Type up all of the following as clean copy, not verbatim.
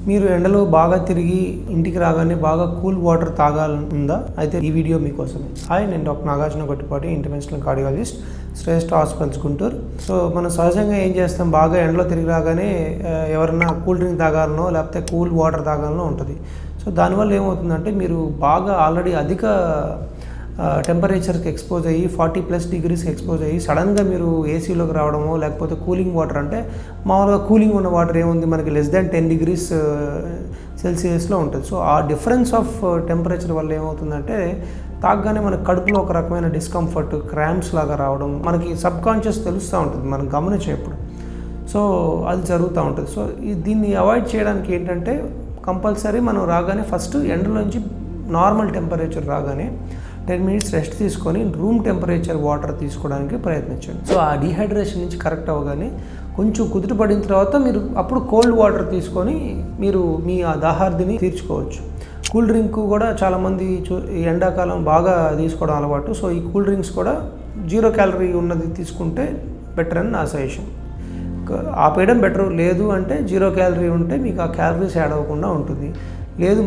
మీరు ఎండలో బాగా తిరిగి ఇంటికి రాగానే బాగా కూల్ వాటర్ తాగాలనుందా? అయితే ఈ వీడియో మీకోసమే. హాయ్, నేను doctor Nagarjuna Gottipati, interventional cardiologist, Shreshta hospitals Guntur. So మనం సహజంగా ఏం చేస్తాం, బాగా ఎండలో తిరిగి రాగానే ఎవరన్నా కూల్ డ్రింక్ తాగాలనో లేకపోతే కూల్ వాటర్ తాగాలనో ఉంటుంది. సో దానివల్ల ఏమవుతుందంటే, మీరు బాగా ఆల్రెడీ అధిక టెంపరేచర్కి ఎక్స్పోజ్ అయ్యి 40+ డిగ్రీస్కి ఎక్స్పోజ్ అయ్యి సడన్గా మీరు ఏసీలోకి రావడమో లేకపోతే కూలింగ్ వాటర్, అంటే మామూలుగా కూలింగ్ ఉన్న వాటర్ ఏముంది మనకి లెస్ దాన్ 10 degrees సెల్సియస్లో ఉంటుంది. సో ఆ డిఫరెన్స్ ఆఫ్ టెంపరేచర్ వల్ల ఏమవుతుందంటే, తాగగానే మనకు కడుపులో ఒక రకమైన డిస్కంఫర్ట్, క్రాంప్స్ లాగా రావడం మనకి సబ్కాన్షియస్ తెలుస్తూ ఉంటుంది, మనం గమనించేప్పుడు. సో అది జరుగుతూ ఉంటుంది. సో దీన్ని అవాయిడ్ చేయడానికి ఏంటంటే, కంపల్సరీ మనం రాగానే ఫస్ట్ ఎండలోంచి నార్మల్ టెంపరేచర్ రాగానే 10 minutes రెస్ట్ తీసుకొని రూమ్ టెంపరేచర్ వాటర్ తీసుకోవడానికి ప్రయత్నించండి. సో ఆ డీహైడ్రేషన్ నుంచి కరెక్ట్ అవ్వగానే కొంచెం కుదుట పడిన తర్వాత మీరు అప్పుడు కోల్డ్ వాటర్ తీసుకొని మీరు మీ ఆ దాహార్దిని తీర్చుకోవచ్చు. కూల్ డ్రింక్ కూడా చాలామంది ఎండాకాలం బాగా తీసుకోవడం అలవాటు. సో ఈ కూల్ డ్రింక్స్ కూడా 0 calorie ఉన్నది తీసుకుంటే బెటర్ అని నా సజెషన్. ఆపేయడం బెటర్, లేదు అంటే 0 calorie ఉంటే మీకు ఆ క్యాలరీస్ యాడ్ అవ్వకుండా ఉంటుంది. లేదు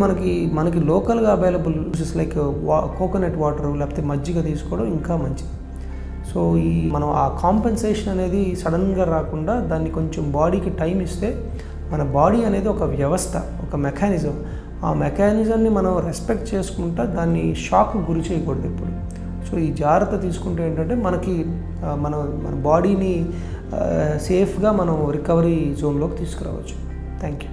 మనకి లోకల్గా అవైలబుల్ లైక్ కోకోనట్ వాటర్ లేకపోతే మజ్జిగ తీసుకోవడం ఇంకా మంచిది. సో మనం ఆ కాంపెన్సేషన్ అనేది సడన్గా రాకుండా దాన్ని కొంచెం బాడీకి టైం ఇస్తే, మన బాడీ అనేది ఒక వ్యవస్థ, ఒక మెకానిజం. ఆ మెకానిజంని మనం రెస్పెక్ట్ చేసుకుంటా దాన్ని షాక్ గురి చేయకూడదు ఎప్పుడు. సో ఈ జాగ్రత్త తీసుకుంటే ఏంటంటే మన బాడీని సేఫ్గా మనం రికవరీ జోన్లోకి తీసుకురావచ్చు. Thank you.